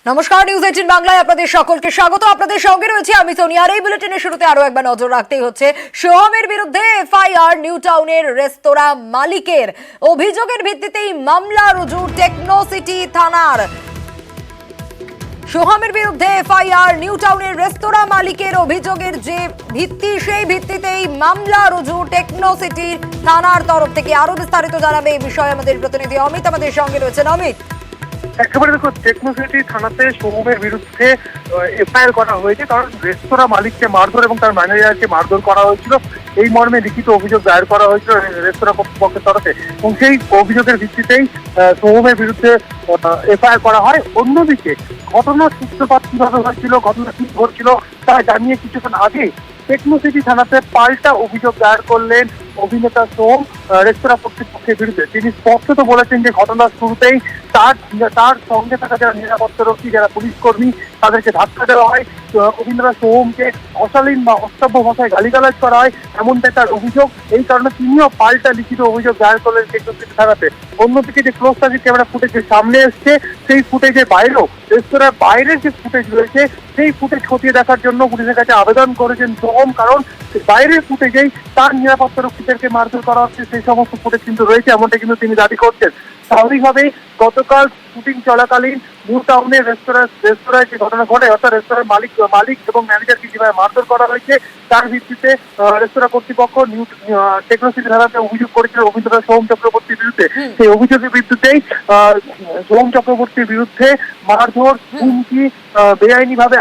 নমস্কার, নিউজ 18 বাংলায় আপনাদের সকলকে স্বাগত। আপনাদের সঙ্গে রয়েছে আমি সোনিয়া। এই বুলেটিনের শুরুতে আরো একবার নজর রাখতেই হচ্ছে সোহমের বিরুদ্ধে এফআইআর। নিউ টাউনের রেস্তোরাঁ মালিকের অভিযোগের ভিত্তিতেই মামলা রুজু টেকনোসিটি থানার। সোহমের বিরুদ্ধে এফআইআর, নিউ টাউনের রেস্তোরাঁ মালিকের অভিযোগের যে ভিত্তি, সেই ভিত্তিতেই মামলা রুজু টেকনোসিটি থানার তরফ থেকে। আরো বিস্তারিত জানাবে এই বিষয়ে আমাদের প্রতিনিধি অমিত আমাদের সঙ্গে রয়েছেন। অমিত, একেবারে দেখো, টেকনোসিটি থানাতে সোহমের বিরুদ্ধে এফআইআর করা হয়েছে, কারণ রেস্তোরাঁ মালিককে মারধর এবং তার ম্যানেজারকে মারধর করা হয়েছিল। এই মর্মে লিখিত অভিযোগ দায়ের করা হয়েছিল রেস্তোরাঁ কর্তৃপক্ষের তরফে, এবং সেই অভিযোগের ভিত্তিতেই সোহমের বিরুদ্ধে এফআইআর করা হয়। অন্যদিকে ঘটনার সূত্রপাত কিভাবে হয়েছিল, ঘটনা কি ঘটছিল তা জানিয়ে কিছুক্ষণ আগে টেকনোসিটি থানাতে পাল্টা অভিযোগ দায়ের করলেন অভিনেতা সোহম রেস্তোরাঁ কর্তৃপক্ষের বিরুদ্ধে। তিনি স্পষ্টত বলেছেন যে ঘটনার শুরুতেই তার সঙ্গে থাকা যারা নিরাপত্তারক্ষী, যারা পুলিশ কর্মী, তাদেরকে ধাক্কা দেওয়া হয়। অভিনেতা সোহমকে অশালীন বা অসভ্য ভাষায় গালিগালাজ করা হয়, এমনটাই তার অভিযোগ। এই কারণে তিনিও পাল্টা লিখিত অভিযোগ দায়ের করলেন টেকনোসিটি থানাতে। অন্যদিকে যে ক্লোজ সার্কিট ক্যামেরা ফুটেজ সামনে এসছে, সেই ফুটেজের বাইরেও রেস্তোরাঁর বাইরের যে ফুটেজ রয়েছে, সেই ফুটেজ খতিয়ে দেখার জন্য পুলিশের কাছে আবেদন করেছেন সোহম, কারণ বাইরের ফুটেজেই তার নিরাপত্তারক্ষীদেরকে মারধর করা হচ্ছে, সেই সমস্ত ফুটেজ কিন্তু রয়েছে, এমনটা কিন্তু তিনি দাবি করছেন। স্বাভাবিকভাবেই গতকাল শুটিং চলাকালীন নিউ টাউনের রেস্তোরাঁয় যে ঘটনা ঘটে, অর্থাৎ রেস্তোরাঁর মালিক এবং ম্যানেজারকে যেভাবে মারধর করা হয়েছে, তার ভিত্তিতে রেস্তোরাঁ কর্তৃপক্ষ টেকনোসিটি থানাতে অভিযোগ করেছিল অভিনেতা সোহম চক্রবর্তীর বিরুদ্ধে। সেই অভিযোগের ভিত্তিতেই সোহম চক্রবর্তীর বিরুদ্ধে মারধর, হুমকি, বেআইনি ভাবে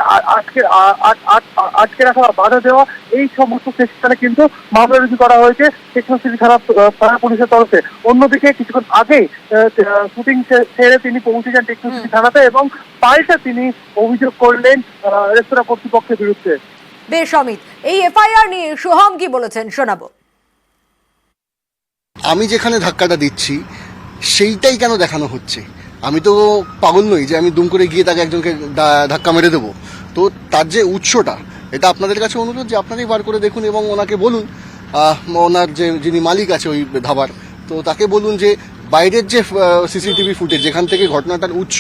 আটকে রাখা, বাধা দেওয়া, এই সমস্ত সেকশনে কিন্তু মামলা রুজু করা হয়েছে টেকনোসিটি থানা পুলিশের তরফে। অন্যদিকে কিছুক্ষণ আগে শুটিং সেরে তিনি পৌঁছে যান টেকনোসিটি থানাতে এবং পাল্টা তিনি অভিযোগ করলেন রেস্তোরাঁ কর্তৃপক্ষের বিরুদ্ধে। বেশ অমিত, এই এফআইআর নিয়ে সোহম কি বলেছেন শোনাবো। আমি যেখানে ধাক্কাটা দিচ্ছি সেইটাই কেন দেখানো হচ্ছে? আমি তো পাগল নই যে আমি দুম করে গিয়ে তাকে একজনকে ধাক্কা মেরে দেবো। তো তার যে উৎসটা, এটা আপনাদের কাছে অনুরোধ যে আপনারাই বার করে দেখুন এবং ওনাকে বলুন, ওনার যিনি মালিক আছে ওই ধাবার, তো তাকে বলুন যে বাইরের যে সিসিটিভি ফুটেজ যেখান থেকে ঘটনাটার উৎস,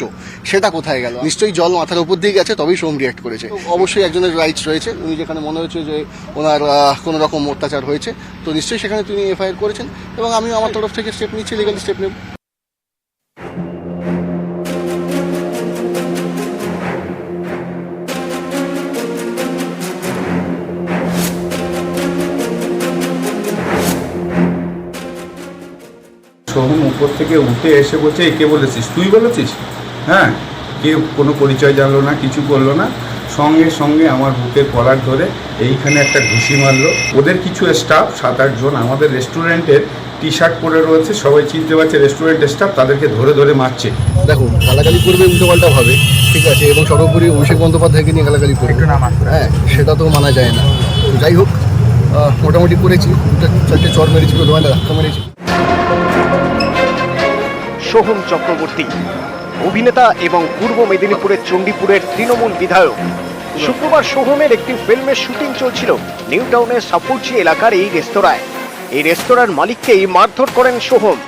সেটা কোথায় গেল। নিশ্চয়ই জল মাথার উপর দিয়ে গেছে, তবেই সোহম রিঅ্যাক্ট করেছে। অবশ্যই একজনের রাইটস রয়েছে, উনি যেখানে মনে হচ্ছে যে ওনার কোনো রকম অত্যাচার হয়েছে, তো নিশ্চয়ই সেখানে তিনি এফআইআর করেছেন এবং আমি আমার তরফ থেকে স্টেপ নিচ্ছি, লিগাল স্টেপ নেব। সোহম উপর থেকে উঠে এসে বলছে, কে বলেছিস? তুই বলেছিস? হ্যাঁ, কেউ কোনো পরিচয় জানলো না, কিছু করলো না, সঙ্গে সঙ্গে আমার বুকের কলার ধরে এইখানে একটা ঘুষি মারলো। ওদের কিছু স্টাফ 7-8 জন আমাদের রেস্টুরেন্টের টি শার্ট পরে রয়েছে, সবাই চিনতে পারছে রেস্টুরেন্টের স্টাফ, তাদেরকে ধরে ধরে মারছে। দেখুন, গালাগালি করবে উল্টোপাল্টা ভাবে, ঠিক আছে, এবং সর্বোপরি অভিষেক বন্দ্যোপাধ্যায়কে নিয়ে গালাগালি করবে, হ্যাঁ, সেটা তো মানা যায় না। যাই হোক, মোটামুটি করেছি, 2-4টে চর মেরেছি, দোকানে ধাক্কা মেরেছি। সোহম চক্রবর্তী অভিনেতা এবং পূর্ব মেদিনীপুরের চণ্ডীপুরের তৃণমূল বিধায়ক। শুক্রবার সোহমের একটি ফিল্মের শুটিং চলছিল নিউ টাউনের সাপুরচি এলাকার এই রেস্তোরাঁয়। এই রেস্তোরাঁর মালিককেই মারধর করেন সোহম।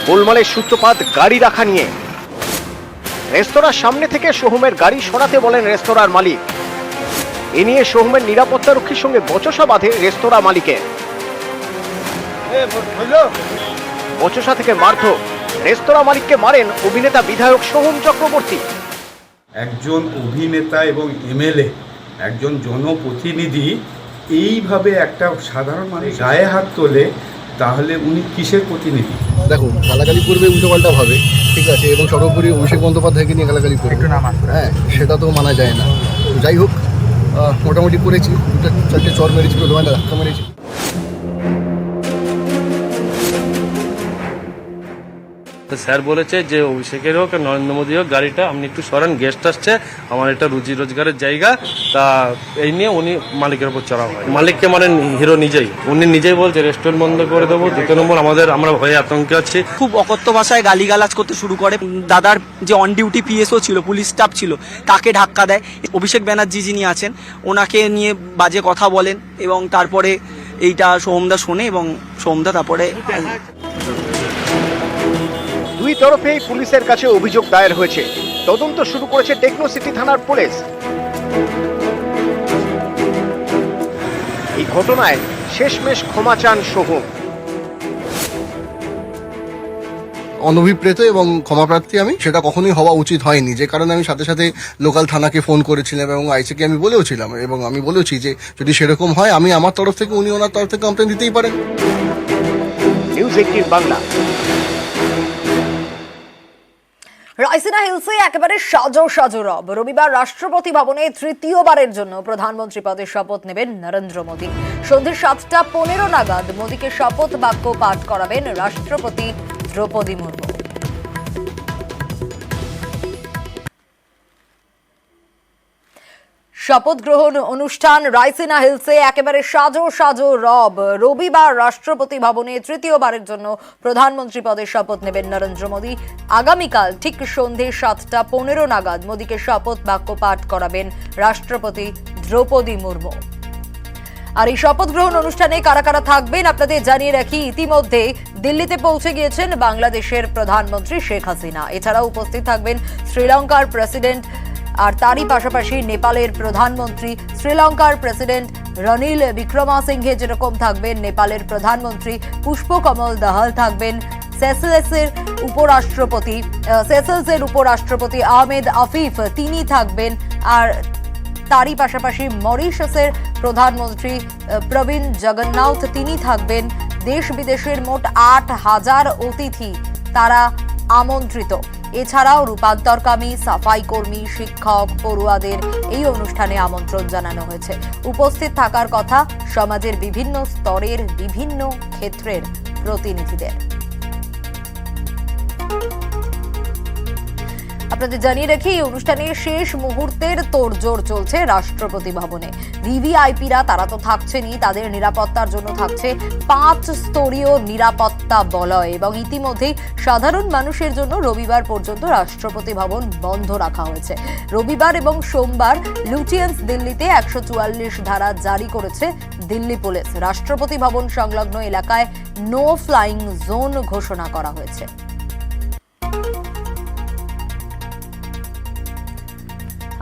গোলমালের সূত্রপাত গাড়ি রাখা নিয়ে। রেস্তোরাঁর সামনে থেকে সোহমের গাড়ি সরাতে বলেন রেস্তোরাঁর মালিক। এ নিয়ে সোহমের নিরাপত্তারক্ষীর সঙ্গে বচসা বাঁধে রেস্তোরাঁ মালিকের। বচসা থেকে মারধর, রেস্তোরাঁ মালিককে মারেন অভিনেতা বিধায়ক সোহম চক্রবর্তী। একজন অভিনেতা এবং এমএলএ, একজন জনপ্রতিনিধি এইভাবে একটা সাধারণ মানুষ গায়ে হাত তোলে, তাহলে উনি কিসের প্রতিনিধি? দেখুন, গালাগালি করবে উল্টোপাল্টা ভাবে, ঠিক আছে, এবং সর্বোপরি অভিষেক বন্দ্যোপাধ্যায়কে নিয়ে গালাগালি করবে, হ্যাঁ, সেটা তো মানা যায় না। যাই হোক, মোটামুটি করেছি, 2-4টে চর মেরেছি, দোকানে ধাক্কা মেরেছি। তো স্যার বলেছে যে অভিষেকের হোক নরেন্দ্র মোদী হোক, গাড়িটা আপনি একটু সরান, গেস্ট আসছে, আমার একটা রুজি রোজগারের জায়গা, তা এই নিয়ে উনি মালিকের উপর চড়া হয়। মালিককে মানে হিরো নিজেই, উনি নিজেই বলছে রেস্টুরেন্ট বন্ধ করে দেবো। 2 নম্বর, আমরা ভয়ে আতঙ্কে আছি। খুব অকথ্য ভাষায় গালিগালাজ করতে শুরু করে। দাদার যে অন ডিউটি পিএসও ছিল, পুলিশ স্টাফ ছিল, তাকে ধাক্কা দেয়। অভিষেক ব্যানার্জি যিনি আছেন, ওনাকে নিয়ে বাজে কথা বলেন এবং তারপরে এইটা সোহমদা শোনে এবং সোহমদা তারপরে দুই তরফেই পুলিশের কাছে অভিযোগ দায়ের হয়েছে। তদন্ত শুরু করেছে টেকনোসিটি থানার পুলিশ। এই ঘটনায় শেষমেশ ক্ষমা চান সোহম। অনভিপ্রেত এবং ক্ষমাপ্রার্থী আমি, সেটা কখনোই হওয়া উচিত হয়নি, যে কারণে আমি সাথে সাথে লোকাল থানাকে ফোন করেছিলাম এবং আইসিকে আমি বলেওছিলাম, এবং আমি বলেছি যে যদি সেরকম হয় আমি আমার তরফ থেকে, উনি ওনার তরফ থেকে কমপ্লেন দিতেই পারেন। নিউজ 18 বাংলা। রাইসিনা হিলসে একেবারে সাজো সাজো রব। রবিবার রাষ্ট্রপতি ভবনে তৃতীয়বারের জন্য প্রধানমন্ত্রী পদে শপথ নেবেন নরেন্দ্র মোদী। সন্ধ্যে 7:15 নাগাদ মোদীকে শপথ বাক্য পাঠ করাবেন রাষ্ট্রপতি দ্রৌপদী মুর্মু। শপথ গ্রহণ অনুষ্ঠান রাইসিনা হিলসে একেবারে সাজো সাজো রব। রবিবার রাষ্ট্রপতি ভবনে তৃতীয়বারের জন্য প্রধানমন্ত্রী পদে শপথ নেবেন নরেন্দ্র মোদী। আগামীকাল ঠিক সন্ধে 7:15 নাগাদ মোদীকে শপথ বাক্য পাঠ করাবেন রাষ্ট্রপতি দ্রৌপদী মুর্মু। আর এই শপথ গ্রহণ অনুষ্ঠানে কারা কারা থাকবেন আপনাদের জানিয়ে রাখি, ইতিমধ্যে দিল্লিতে পৌঁছে গিয়েছেন বাংলাদেশের প্রধানমন্ত্রী শেখ হাসিনা। এছাড়াও উপস্থিত থাকবেন শ্রীলঙ্কার প্রেসিডেন্ট, আর তারই পাশাপাশি নেপালের প্রধানমন্ত্রী, শ্রীলঙ্কার প্রেসিডেন্ট রনিল বিক্রমাসিংঘে যেরকম থাকবেন, নেপালের প্রধানমন্ত্রী পুষ্পকমল দাহাল থাকবেন, সেসেলসের উপরাষ্ট্রপতি আহমেদ আফিফ তিনি থাকবেন, আর তারই পাশাপাশি মরিশাসের প্রধানমন্ত্রী প্রবীণ জগন্নাথ তিনি থাকবেন। দেশ বিদেশের মোট 8,000 অতিথি তারা আমন্ত্রিত। এছাড়াও রূপান্তরকামী, সাফাই কর্মী, শিক্ষক, পড়ুয়াদের এই অনুষ্ঠানে আমন্ত্রণ জানানো হয়েছে। উপস্থিত থাকার কথা সমাজের বিভিন্ন স্তরের বিভিন্ন ক্ষেত্রের প্রতিনিধিদের। আপনাদের জানিয়ে রাখি, এই অনুষ্ঠানে শেষ মুহূর্তের তোড়জোড় চলছে রাষ্ট্রপতি ভবনে। ভিভিআইপিরা তারা তো থাকছেনই, তাদের নিরাপত্তার জন্য থাকছে 5 স্তরীয় নিরাপত্তা বলয়, এবং ইতিমধ্যেই সাধারণ মানুষের জন্য রবিবার পর্যন্ত রাষ্ট্রপতি ভবন বন্ধ রাখা হয়েছে। রবিবার এবং সোমবার লুটিয়েন্স দিল্লিতে 144 ধারা জারি করেছে দিল্লি পুলিশ। রাষ্ট্রপতি ভবন সংলগ্ন এলাকায় নো ফ্লাইং জোন ঘোষণা করা হয়েছে।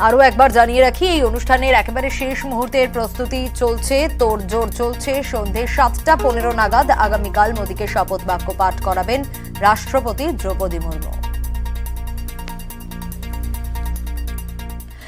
আরও একবার জানিয়ে রাখি, এই অনুষ্ঠানের একেবারে শেষ মুহূর্তের প্রস্তুতি চলছে, তোড়জোড় চলছে। সন্ধ্যে 7:15 নাগাদ আগামীকাল মোদীকে শপথ বাক্য পাঠ করাবেন রাষ্ট্রপতি দ্রৌপদী মুর্মু।